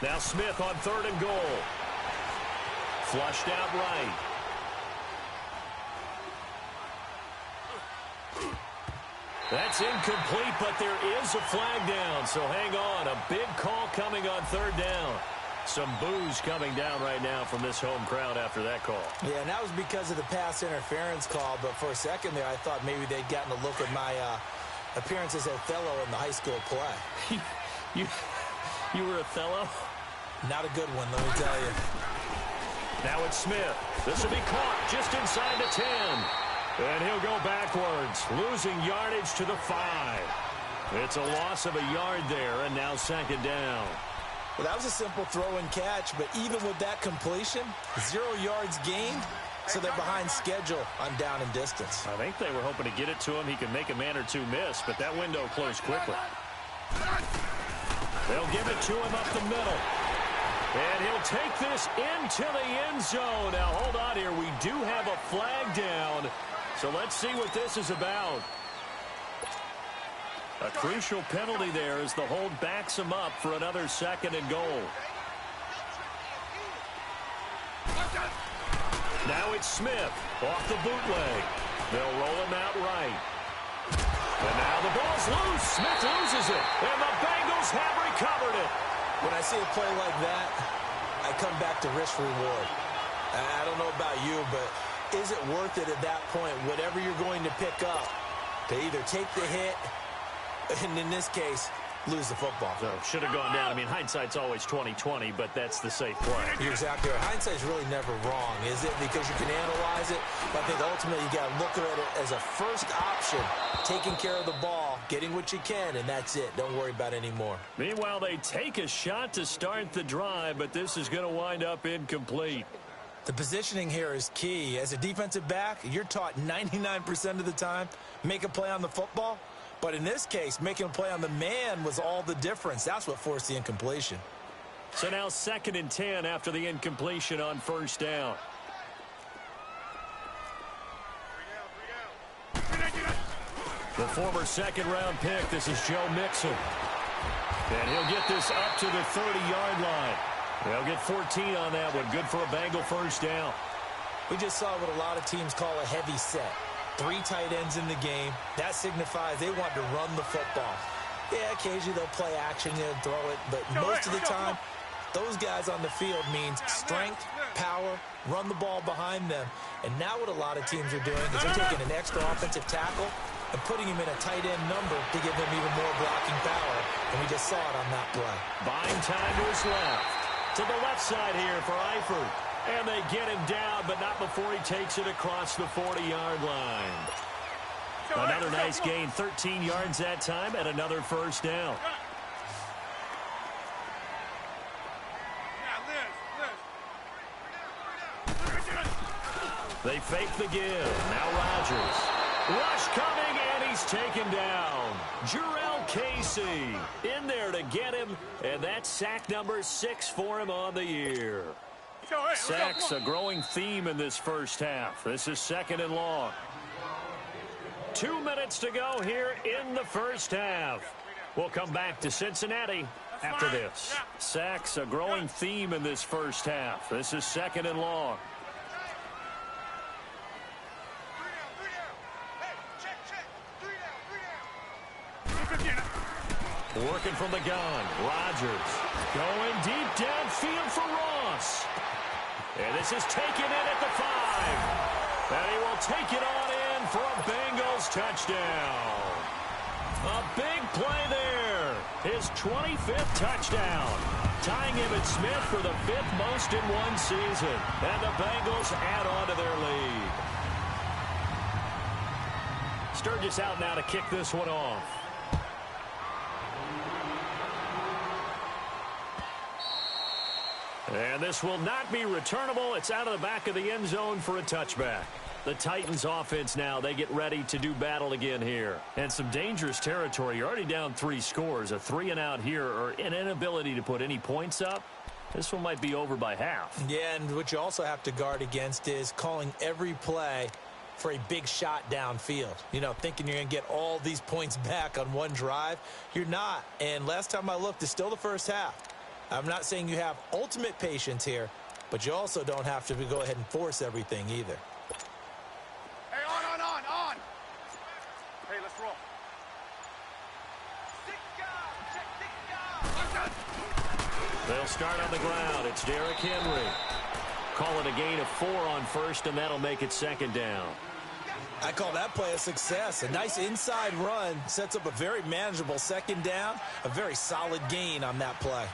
Now Smith on 3rd and goal. Flushed out right. That's incomplete, but there is a flag down, so hang on. A big call coming on 3rd down. Some boos coming down right now from this home crowd after that call. Yeah, and that was because of the pass interference call, but for a second there, I thought maybe they'd gotten a look at my appearance as Othello in the high school play. You were Othello? Not a good one, let me tell you. Now it's Smith. This will be caught just inside the 10. And he'll go backwards, losing yardage to the 5. It's a loss of a yard there, and now 2nd down. Well, that was a simple throw and catch, but even with that completion, 0 yards gained, so they're behind schedule on down and distance. I think they were hoping to get it to him. He can make a man or two miss, but that window closed quickly. They'll give it to him up the middle. And he'll take this into the end zone. Now, hold on here. We do have a flag down. So let's see what this is about. A crucial penalty there as the hold backs him up for another 2nd and goal. Now it's Smith off the bootleg. They'll roll him out right. And now the ball's loose. Smith loses it. And the Bengals have recovered it. When I see a play like that, I come back to risk reward. I don't know about you, but is it worth it at that point, whatever you're going to pick up, to either take the hit, and in this case, lose the football? So should have gone down. I mean, hindsight's always 20/20, but that's the safe play. You're exactly right. Hindsight's really never wrong, is it? Because you can analyze it, but I think ultimately you got to look at it as a first option, taking care of the ball, getting what you can, and that's it. Don't worry about it anymore. Meanwhile, they take a shot to start the drive, but this is going to wind up incomplete. The positioning here is key. As a defensive back, you're taught 99% of the time, make a play on the football. But in this case, making a play on the man was all the difference. That's what forced the incompletion. So now 2nd and 10 after the incompletion on 1st down. The former 2nd-round pick, this is Joe Mixon. And he'll get this up to the 30-yard line. They'll get 14 on that one. Good for a Bengal 1st down. We just saw what a lot of teams call a heavy set. 3 tight ends in the game. That signifies they want to run the football. Yeah, occasionally they'll play action and throw it, but most of the time, those guys on the field means strength, power, run the ball behind them. And now what a lot of teams are doing is they're taking an extra offensive tackle and putting him in a tight end number to give him even more blocking power. And we just saw it on that play. Buying time to his left. To the left side here for Eifert. And they get him down, but not before he takes it across the 40-yard line. Another nice gain, 13 yards that time, and another 1st down. They fake the give. Now Rodgers. Rush coming, and he's taken down. Jarrell Casey in there to get him, and that's sack number 6 for him on the year. Sacks a growing theme in this 1st half. This is 2nd and long. 2 minutes to go here in the 1st half. We'll come back to Cincinnati after this. Sacks a growing theme in this 1st half. This is 2nd and long. Working from the gun. Rodgers going deep downfield for Ross. And this is taken in at the 5. And he will take it on in for a Bengals touchdown. A big play there. His 25th touchdown. Tying him and Smith for the 5th most in one season. And the Bengals add on to their lead. Sturgis out now to kick this one off. And this will not be returnable. It's out of the back of the end zone for a touchback. The Titans offense now, they get ready to do battle again here. And some dangerous territory. You're already down 3 scores. A 3-and-out here or an inability to put any points up. This one might be over by half. Yeah, and what you also have to guard against is calling every play for a big shot downfield. You know, thinking you're going to get all these points back on one drive. You're not. And last time I looked, it's still the first half. I'm not saying you have ultimate patience here, but you also don't have to go ahead and force everything either. Hey, on. Hey, let's roll. They'll start on the ground. It's Derrick Henry. Call it a gain of 4 on first, and that'll make it second down. I call that play a success. A nice inside run sets up a very manageable second down. A very solid gain on that play.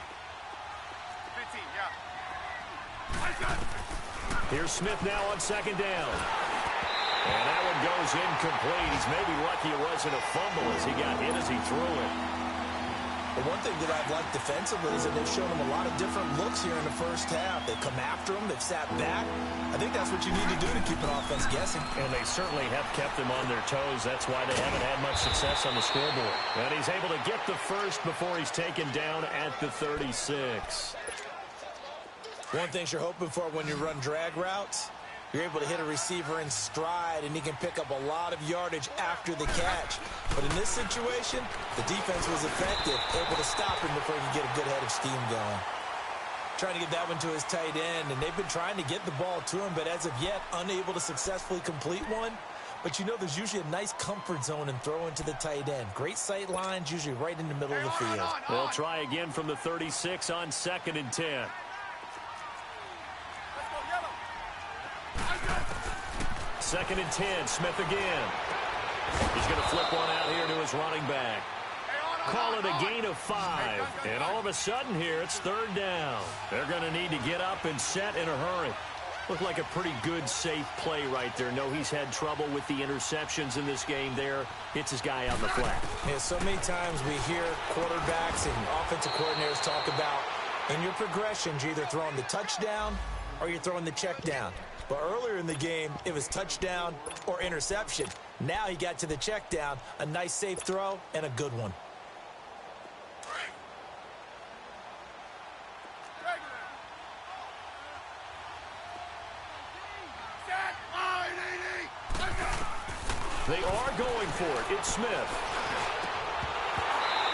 15, yeah. Here's Smith now on second down. And that one goes incomplete. He's maybe lucky it wasn't a fumble as he got hit as he threw it. The one thing that I've liked defensively is that they've shown him a lot of different looks here in the first half. They've come after him. They've sat back. I think that's what you need to do to keep an offense guessing. And they certainly have kept them on their toes. That's why they haven't had much success on the scoreboard. And he's able to get the first before he's taken down at the 36. One thing you're hoping for when you run drag routes, you're able to hit a receiver in stride, and he can pick up a lot of yardage after the catch. But in this situation, the defense was effective, able to stop him before he could get a good head of steam going. Trying to get that one to his tight end, and they've been trying to get the ball to him, but as of yet, unable to successfully complete one. But you know there's usually a nice comfort zone in throwing to the tight end. Great sight lines, usually right in the middle of the field. They'll try again from the 36 on 2nd and 10. Second and 10, Smith again. He's going to flip one out here to his running back. Call it a gain of 5. And all of a sudden here, it's 3rd down. They're going to need to get up and set in a hurry. Looked like a pretty good, safe play right there. No, he's had trouble with the interceptions in this game there. Hits his guy out in the flat. Yeah, so many times we hear quarterbacks and offensive coordinators talk about in your progressions, you're either throwing the touchdown or you're throwing the check down. But earlier in the game, it was touchdown or interception. Now he got to the check down, a nice safe throw, and a good one. They are going for it. It's Smith.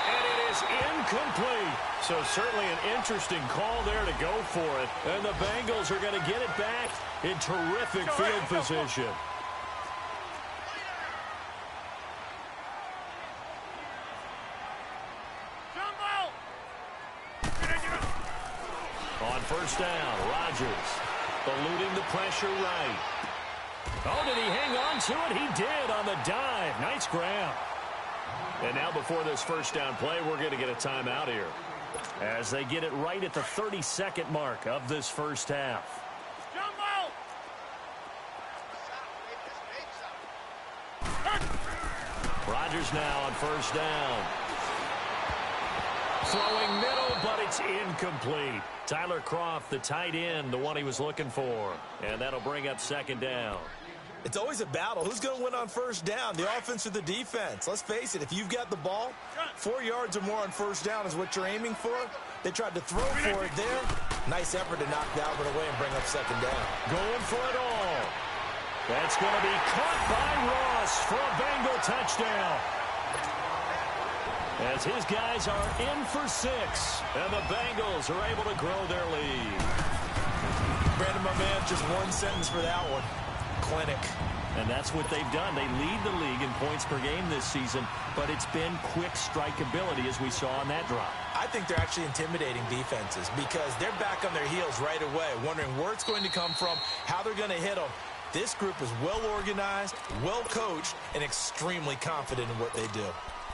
And it is incomplete. So certainly an interesting call there to go for it. And the Bengals are going to get it back in terrific field position. On first down, Rodgers eluding the pressure right. Oh, did he hang on to it? He did on the dive. Nice grab. And now before this first down play, we're going to get a timeout here as they get it right at the 32nd mark of this first half. Rodgers now on first down. Throwing middle, but it's incomplete. Tyler Kroft, the tight end, the one he was looking for. And that'll bring up 2nd down. It's always a battle. Who's going to win on first down, the offense or the defense? Let's face it, if you've got the ball, 4 yards or more on first down is what you're aiming for. They tried to throw for it there. Nice effort to knock Dalvin away and bring up 2nd down. Going for it all. That's going to be caught by Ross for a Bengal touchdown. As his guys are in for 6, and the Bengals are able to grow their lead. Brandon, my man, just one sentence for that one. Clinic. And that's what they've done. They lead the league in points per game this season, but it's been quick strikeability as we saw on that drive. I think they're actually intimidating defenses because they're back on their heels right away, wondering where it's going to come from, how they're going to hit them. This group is well organized, well coached, and extremely confident in what they do.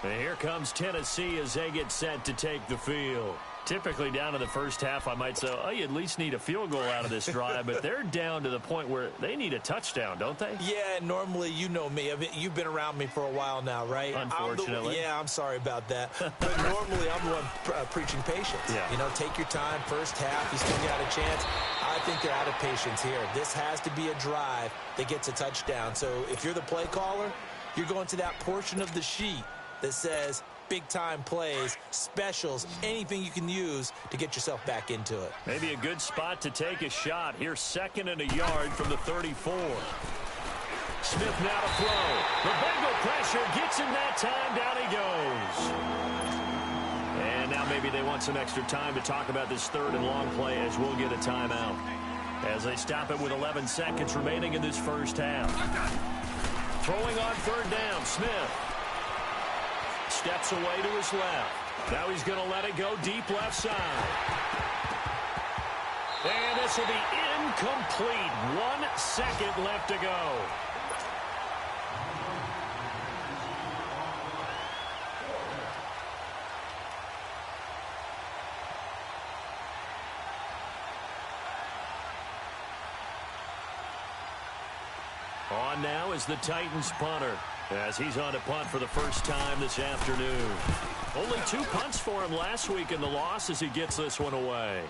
And here comes Tennessee as they get set to take the field. Typically down to the first half, I might say, oh, you at least need a field goal out of this drive, but they're down to the point where they need a touchdown, don't they? Yeah, normally, you know me. You've been around me for a while now, right? Unfortunately. I'm sorry about that. But normally, I'm the one preaching patience. Yeah. You know, take your time, first half, you still got a chance. I think they're out of patience here. This has to be a drive that gets a touchdown. So if you're the play caller, you're going to that portion of the sheet that says big-time plays, specials, anything you can use to get yourself back into it. Maybe a good spot to take a shot. Here's 2nd and a yard from the 34. Smith now to throw. The Bengal pressure gets him that time. Down he goes. And now maybe they want some extra time to talk about this third and long play as we'll get a timeout. As they stop it with 11 seconds remaining in this first half. Throwing on third down, Smith. Steps away to his left. Now he's going to let it go deep left side. And this will be incomplete. 1 second left to go. On now is the Titans punter, as he's on to punt for the first time this afternoon. Only 2 punts for him last week in the loss as he gets this one away.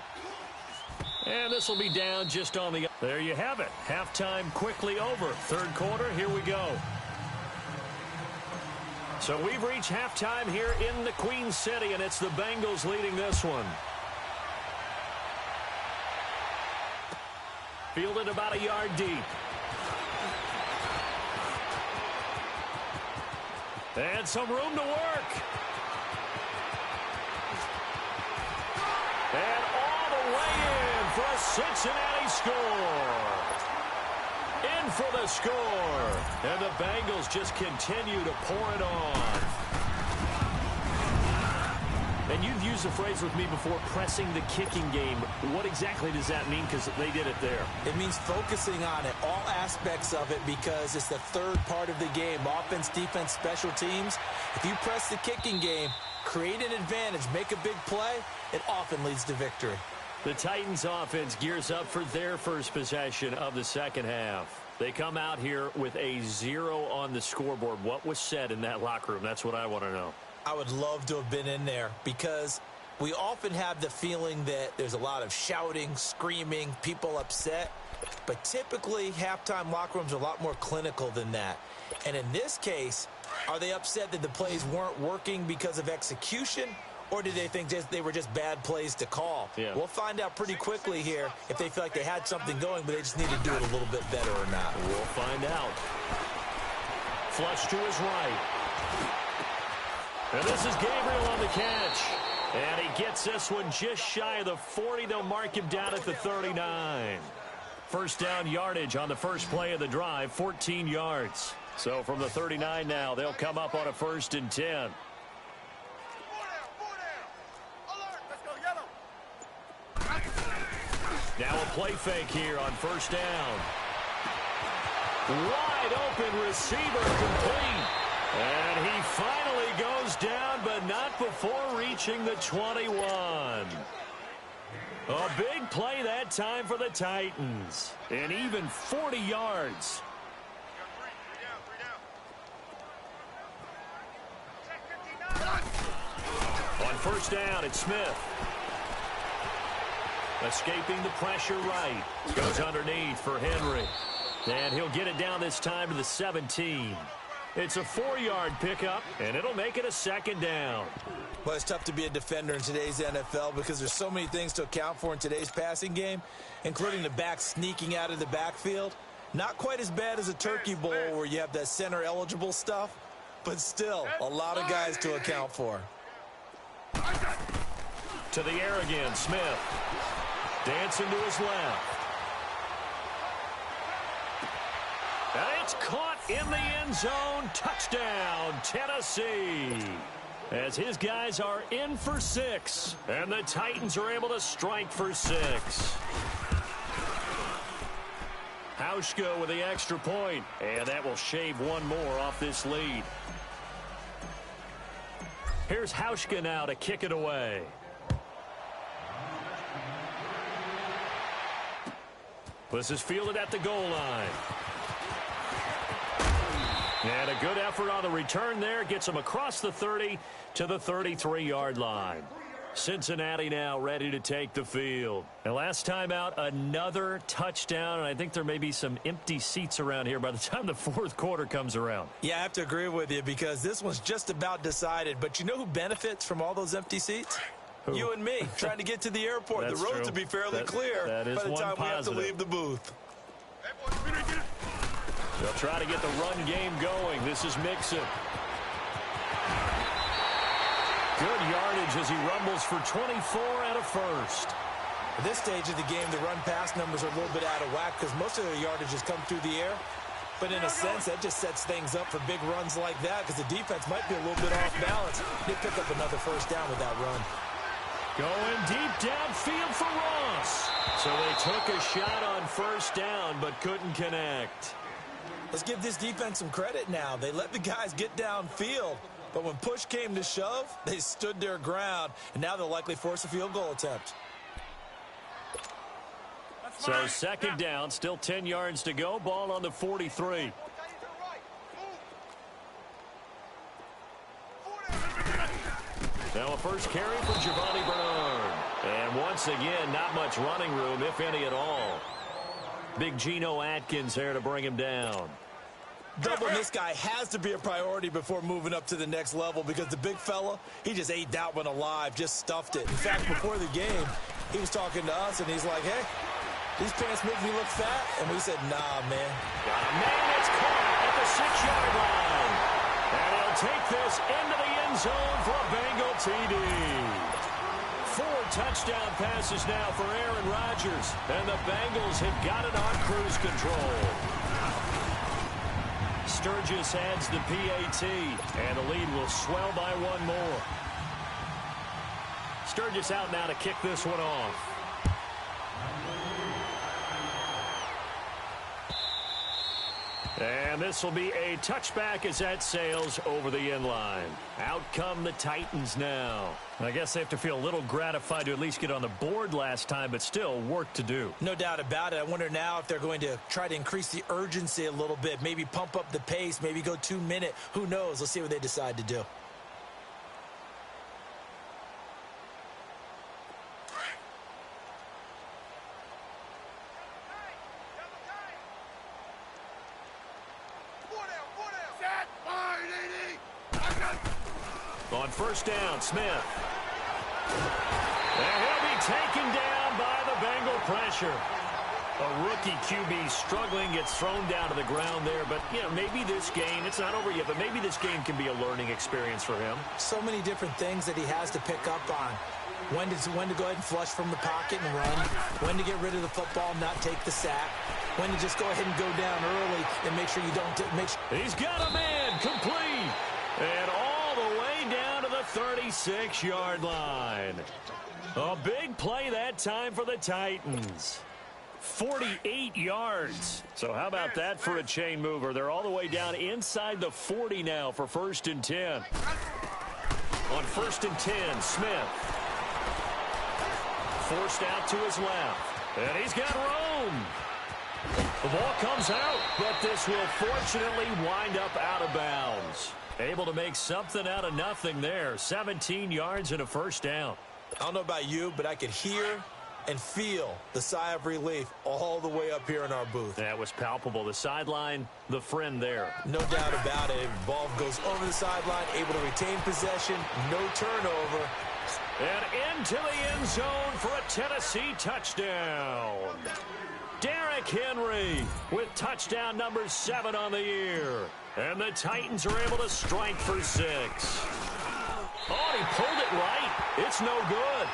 And this will be down just on the... There you have it. Halftime quickly over. Third quarter, here we go. So we've reached halftime here in the Queen City, and it's the Bengals leading this one. Fielded about a yard deep. And some room to work. And all the way in for a Cincinnati score. In for the score. And the Bengals just continue to pour it on. And you've used the phrase with me before, pressing the kicking game. What exactly does that mean? Because they did it there. It means focusing on it, all aspects of it, because it's the third part of the game. Offense, defense, special teams. If you press the kicking game, create an advantage, make a big play, it often leads to victory. The Titans offense gears up for their first possession of the second half. They come out here with a 0 on the scoreboard. What was said in that locker room? That's what I want to know. I would love to have been in there because we often have the feeling that there's a lot of shouting, screaming, people upset. But typically, halftime locker rooms are a lot more clinical than that. And in this case, are they upset that the plays weren't working because of execution? Or did they think they were just bad plays to call? Yeah. We'll find out pretty quickly here if they feel like they had something going, but they just need to do it a little bit better or not. We'll find out. Flush to his right. And this is Gabriel on the catch. And he gets this one just shy of the 40. They'll mark him down at the 39. First down yardage on the first play of the drive, 14 yards. So from the 39 now, they'll come up on a 1st and 10. Now a play fake here on first down. Wide open receiver complete. And he finally goes down, but not before reaching the 21. A big play that time for the Titans. And even 40 yards. On first down, it's Smith. Escaping the pressure right. Goes underneath for Henry. And he'll get it down this time to the 17. It's a 4-yard pickup, and it'll make it a 2nd down. Well, it's tough to be a defender in today's NFL because there's so many things to account for in today's passing game, including the back sneaking out of the backfield. Not quite as bad as a turkey bowl where you have that center-eligible stuff, but still a lot of guys to account for. To the air again, Smith. Dancing to his left. And it's caught in the end zone. Touchdown, Tennessee. As his guys are in for 6. And the Titans are able to strike for 6. Hauschka with the extra point. And that will shave one more off this lead. Here's Hauschka now to kick it away. This is fielded at the goal line. And a good effort on the return there. Gets him across the 30 to the 33-yard line. Cincinnati now ready to take the field. And last time out, another touchdown. And I think there may be some empty seats around here by the time the 4th quarter comes around. Yeah, I have to agree with you because this one's just about decided. But you know who benefits from all those empty seats? Who? You and me, trying to get to the airport. The roads will be fairly clear by the time we have to leave the booth. They'll try to get the run game going. This is Mixon. Good yardage as he rumbles for 24 and a first. At this stage of the game, the run-pass numbers are a little bit out of whack because most of their yardage has come through the air. But in a sense, that just sets things up for big runs like that because the defense might be a little bit off balance. They pick up another first down with that run. Going deep downfield for Ross. So they took a shot on first down but couldn't connect. Let's give this defense some credit now. They let the guys get downfield. But when push came to shove, they stood their ground. And now they'll likely force a field goal attempt. So second down, still 10 yards to go. Ball on the 43. Now a first carry for Giovanni Bernard. And once again, not much running room, if any at all. Big Geno Atkins there to bring him down. Doubling this guy has to be a priority before moving up to the next level because the big fella, he just ate that one alive, just stuffed it. In fact, before the game, he was talking to us, and he's like, hey, these pants make me look fat. And we said, nah, man. Got a man that's caught at the 6-yard line. And he'll take this into the end zone for a Bengal TD. 4 touchdown passes now for Aaron Rodgers. And the Bengals have got it on cruise control. Sturgis adds the PAT. And the lead will swell by 1 more. Sturgis out now to kick this one off. And this will be a touchback as that sails over the end line. Out come the Titans now. I guess they have to feel a little gratified to at least get on the board last time, but still work to do. No doubt about it. I wonder now if they're going to try to increase the urgency a little bit, maybe pump up the pace, maybe go 2-minute. Who knows? Let's see what they decide to do. On first down, Smith. And he'll be taken down by the Bengal pressure. A rookie QB struggling, gets thrown down to the ground there. But, you know, maybe this game, it's not over yet, but maybe this game can be a learning experience for him. So many different things that he has to pick up on. When to go ahead and flush from the pocket and run. When to get rid of the football and not take the sack. When to just go ahead and go down early and make sure you don't make sure. He's got a man complete. And all the way down to the 36-yard line. A big play that time for the Titans. 48 yards. So how about that for a chain mover? They're all the way down inside the 40 now for 1st and 10. On 1st and 10, Smith. Forced out to his left. And he's got room. The ball comes out, but this will fortunately wind up out of bounds. Able to make something out of nothing there. 17 yards and a first down. I don't know about you, but I could hear and feel the sigh of relief all the way up here in our booth. That was palpable. The sideline, the friend there. No doubt about it. Ball goes over the sideline, able to retain possession, no turnover. And into the end zone for a Tennessee touchdown. Derrick Henry with touchdown number 7 on the year. And the Titans are able to strike for 6. Oh, he pulled it right. It's no good.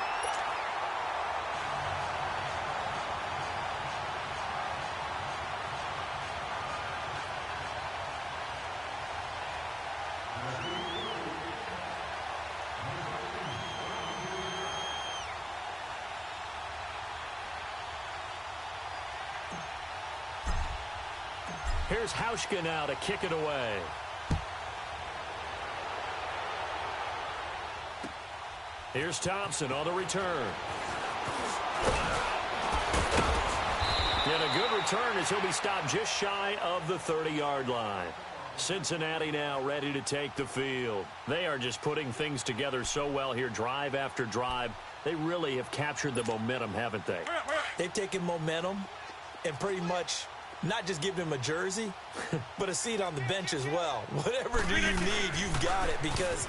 Here's Hauschka now to kick it away. Here's Thompson on the return. And a good return as he'll be stopped just shy of the 30-yard line. Cincinnati now ready to take the field. They are just putting things together so well here, drive after drive. They really have captured the momentum, haven't they? They've taken momentum and pretty much not just give him a jersey, but a seat on the bench as well. Whatever do you need, you've got it, because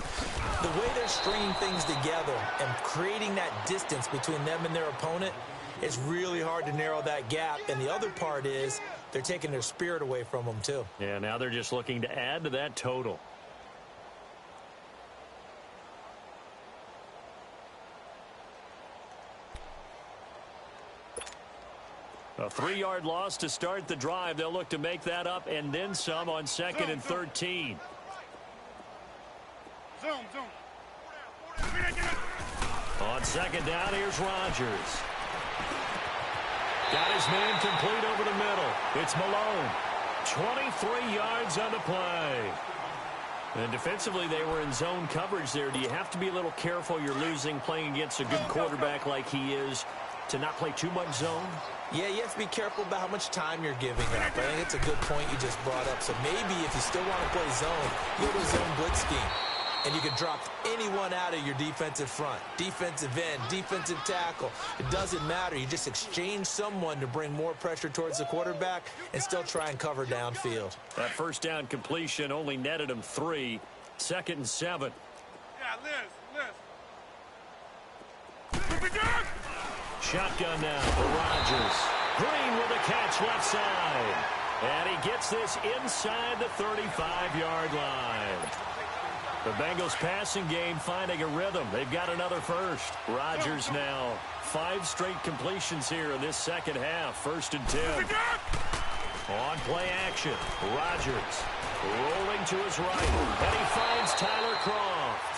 the way they're stringing things together and creating that distance between them and their opponent, it's really hard to narrow that gap. And the other part is they're taking their spirit away from them, too. Yeah, now they're just looking to add to that total. A 3-yard loss to start the drive. They'll look to make that up and then some on 2nd and 13. Zoom. On 2nd down, here's Rodgers. Got his man complete over the middle. It's Malone. 23 yards on the play. And defensively, they were in zone coverage there. Do you have to be a little careful? You're losing playing against a good quarterback like he is to not play too much zone? Yeah, you have to be careful about how much time you're giving up. I think it's a good point you just brought up. So maybe if you still want to play zone, go to zone blitz scheme. And you can drop anyone out of your defensive front, defensive end, defensive tackle. It doesn't matter. You just exchange someone to bring more pressure towards the quarterback and still try and cover downfield. That first down completion only netted him 3. 2nd and 7. Yeah, Liz. Shotgun now for Rodgers. Green with a catch left side. And he gets this inside the 35-yard line. The Bengals passing game finding a rhythm. They've got another first. Rodgers now 5 straight completions here in this second half. 1st and 10. On play action. Rodgers rolling to his right. And he finds Tyler Kroft.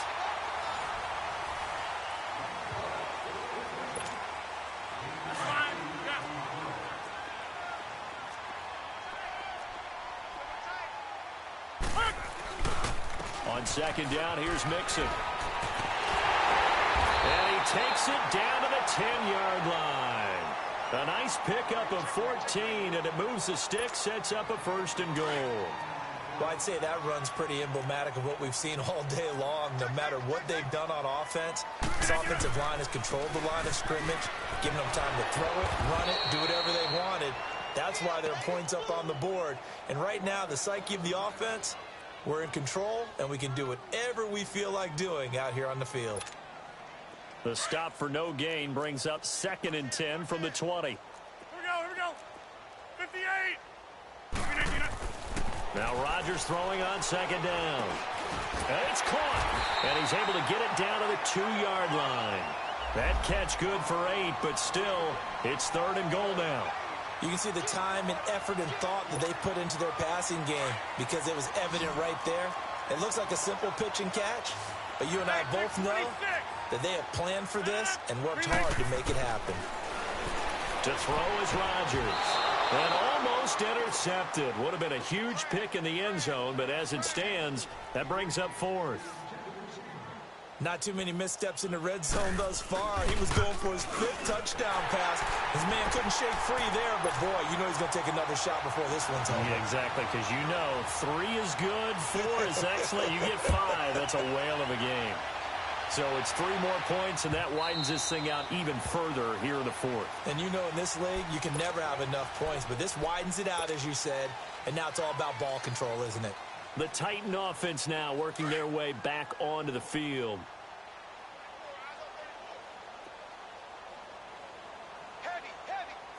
On 2nd down, here's Mixon. And he takes it down to the 10-yard line. A nice pickup of 14, and it moves the stick, sets up a 1st and goal. Well, I'd say that run's pretty emblematic of what we've seen all day long. No matter what they've done on offense, this offensive line has controlled the line of scrimmage, giving them time to throw it, run it, do whatever they wanted. That's why there are points up on the board. And right now, the psyche of the offense, we're in control, and we can do whatever we feel like doing out here on the field. The stop for no gain brings up 2nd and 10 from the 20. Here we go. 58. Now Rodgers throwing on 2nd down. And it's caught. And he's able to get it down to the 2-yard line. That catch good for 8, but still, it's 3rd and goal now. You can see the time and effort and thought that they put into their passing game because it was evident right there. It looks like a simple pitch and catch, but you and I both know that they have planned for this and worked hard to make it happen. To throw is Rodgers. And almost intercepted. Would have been a huge pick in the end zone, but as it stands, that brings up 4th. Not too many missteps in the red zone thus far. He was going for his 5th touchdown pass. His man couldn't shake free there, but boy, you know he's going to take another shot before this one's over. Yeah, exactly, because you know 3 is good, 4 is excellent. You get 5, that's a whale of a game. So it's 3 more points, and that widens this thing out even further here in the 4th. And you know in this league, you can never have enough points, but this widens it out, as you said, and now it's all about ball control, isn't it? The Titan offense now working their way back onto the field.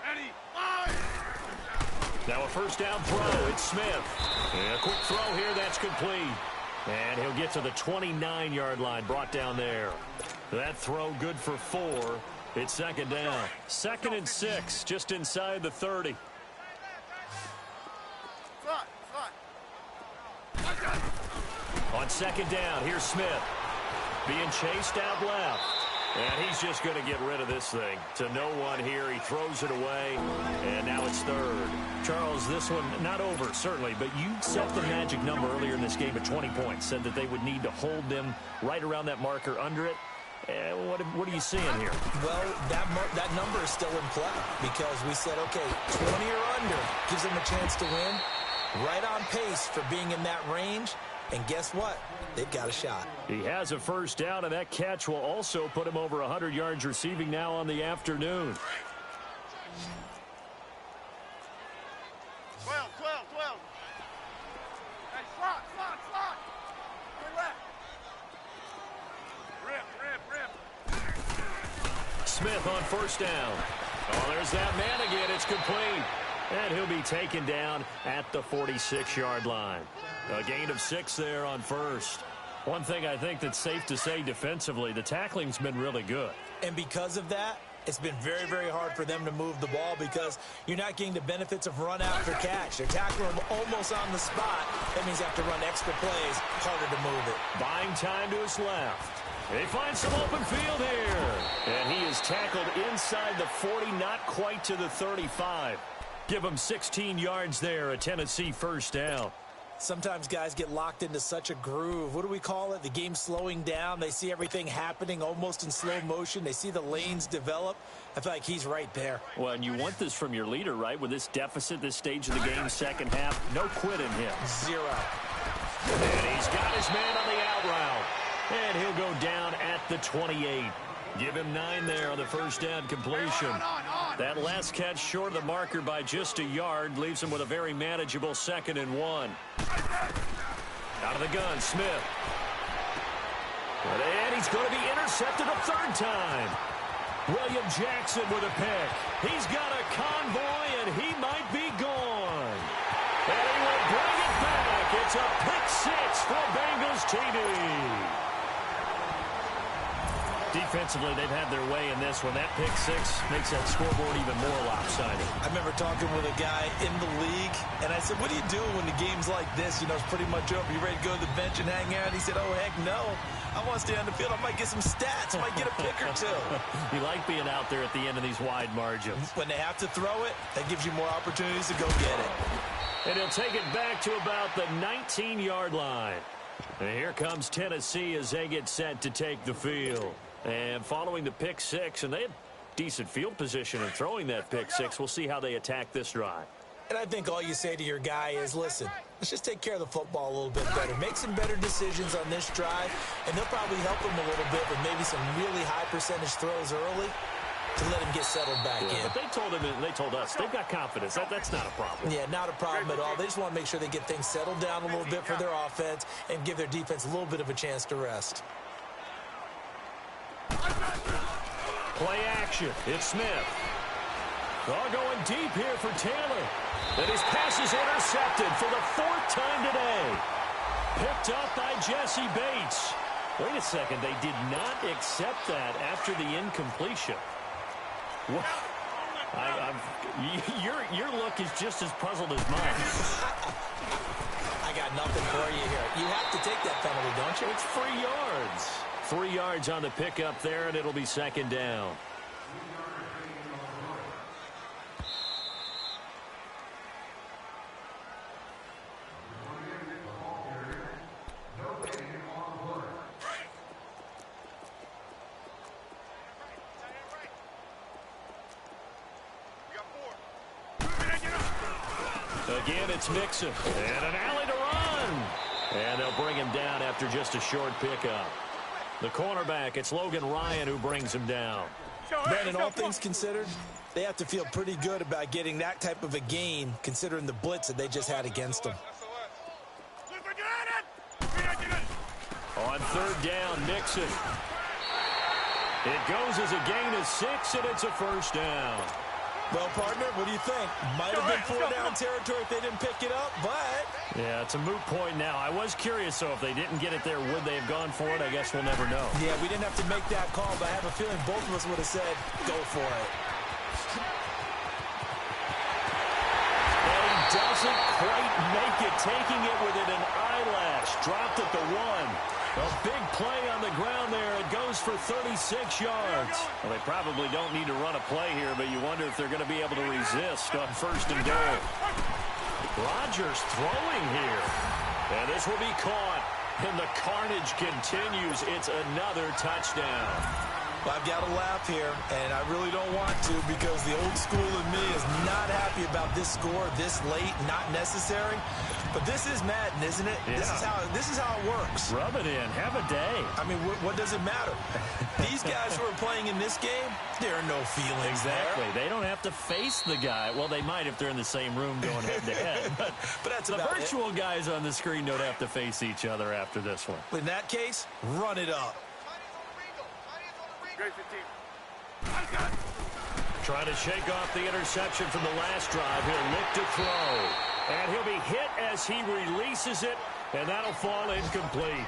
Ready. Now a first down throw. It's Smith. And a quick throw here. That's complete. And he'll get to the 29-yard line. Brought down there. That throw good for 4. It's 2nd down. 2nd and 6. Just inside the 30. On 2nd down, here's Smith. Being chased out left. And he's just going to get rid of this thing. To no one here. He throws it away. And now it's 3rd. Charles, this one not over, certainly. But you set the magic number earlier in this game at 20 points. Said that they would need to hold them right around that marker under it. What are you seeing here? Well, that number is still in play because we said, okay, 20 or under gives them a chance to win. Right on pace for being in that range. And guess what? They've got a shot. He has a first down, and that catch will also put him over 100 yards receiving now on the afternoon. 12. Hey, slot. Go left. Rip. Smith on first down. Oh, there's that man again. It's complete. And he'll be taken down at the 46-yard line. A gain of 6 there on first. One thing I think that's safe to say defensively, the tackling's been really good. And because of that, it's been very, very hard for them to move the ball because you're not getting the benefits of run after catch. They're tackling them almost on the spot. That means you have to run extra plays, harder to move it. Buying time to his left. They find some open field here. And he is tackled inside the 40, not quite to the 35. Give him 16 yards there, a Tennessee first down. Sometimes guys get locked into such a groove. What do we call it? The game's slowing down. They see everything happening almost in slow motion. They see the lanes develop. I feel like he's right there. Well, and you want this from your leader, right? With this deficit, this stage of the game, second half, no quit in him. 0. And he's got his man on the out route. And he'll go down at the 28. Give him 9 there on the first down completion. That last catch short of the marker by just a yard leaves him with a very manageable 2nd and 1. Out of the gun, Smith. And he's going to be intercepted a 3rd time. William Jackson with a pick. He's got a convoy, and he might be gone. And he will bring it back. It's a pick 6 for Bengals TD. Defensively, they've had their way in this one. That pick 6 makes that scoreboard even more lopsided. I remember talking with a guy in the league, and I said, what do you do when the game's like this? You know, it's pretty much over. You ready to go to the bench and hang out? He said, oh, heck no. I want to stay on the field. I might get some stats. I might get a pick or 2. You like being out there at the end of these wide margins. When they have to throw it, that gives you more opportunities to go get it. And he'll take it back to about the 19-yard line. And here comes Tennessee as they get set to take the field. And following the pick 6, and they have decent field position in throwing that pick 6. We'll see how they attack this drive. And I think all you say to your guy is, listen, let's just take care of the football a little bit better. Make some better decisions on this drive, and they'll probably help him a little bit with maybe some really high percentage throws early to let him get settled back in. But they told him, and they told us, they've got confidence. That's not a problem. Yeah, not a problem at all. They just want to make sure they get things settled down a little bit for their offense and give their defense a little bit of a chance to rest. Play action. It's Smith. All going deep here for Taylor. And his pass is intercepted for the 4th time today. Picked up by Jesse Bates. Wait a second. They did not accept that after the incompletion. What? Your look is just as puzzled as mine. I got nothing for you here. You have to take that penalty, don't you? It's 3 yards. 3 yards on the pickup there, and it'll be 2nd down. Again, it's Mixon. And an alley to run. And they'll bring him down after just a short pickup. The cornerback, it's Logan Ryan who brings him down. Man, in all things considered, they have to feel pretty good about getting that type of a gain, considering the blitz that they just had against them. On 3rd down, Mixon. It goes as a gain of 6, and it's a first down. Well, partner, what do you think? Might have been 4-down territory if they didn't pick it up, but... Yeah, it's a moot point now. I was curious, so if they didn't get it there, would they have gone for it? I guess we'll never know. Yeah, we didn't have to make that call, but I have a feeling both of us would have said, go for it. And he doesn't quite make it, taking it within an eyelash. Dropped at the 1. A big play on the ground there. It goes for 36 yards. Well, they probably don't need to run a play here, but you wonder if they're going to be able to resist on 1st and goal. Rodgers throwing here. And this will be caught. And the carnage continues. It's another touchdown. Well, I've got to laugh here, and I really don't want to because the old school in me is not happy about this score this late, not necessary. But this is Madden, isn't it? Yeah. This is how it works. Rub it in. Have a day. I mean, what does it matter? These guys who are playing in this game, there are no feelings Exactly. there. They don't have to face the guy. Well, they might if they're in the same room going head-to-head. But that's the about virtual guys on the screen don't have to face each other after this one. In that case, run it up. Great 15. Trying to shake off the interception from the last drive. He'll look to throw. And he'll be hit as he releases it, and that'll fall incomplete.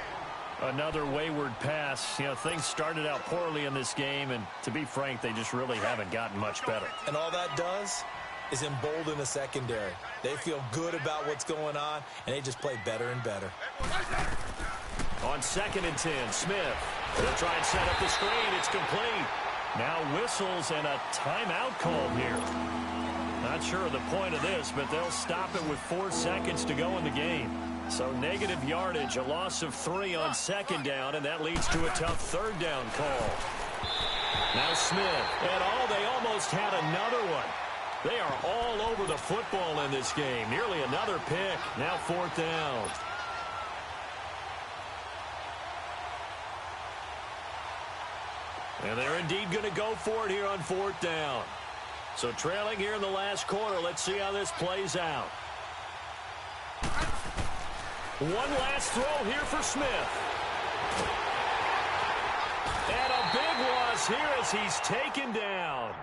Another wayward pass. You know, things started out poorly in this game, and to be frank, they just really haven't gotten much better. And all that does is embolden the secondary. They feel good about what's going on, and they just play better and better. On 2nd and 10, Smith. They'll try and set up the screen. It's complete. Now whistles and a timeout call here. Not sure of the point of this, but they'll stop it with 4 seconds to go in the game. So negative yardage, a loss of 3 on 2nd down, and that leads to a tough 3rd down call. Now Smith, and they almost had another one. They are all over the football in this game. Nearly another pick. Now 4th down. And they're indeed going to go for it here on 4th down. So trailing here in the last quarter. Let's see how this plays out. One last throw here for Smith. And a big loss here as he's taken down.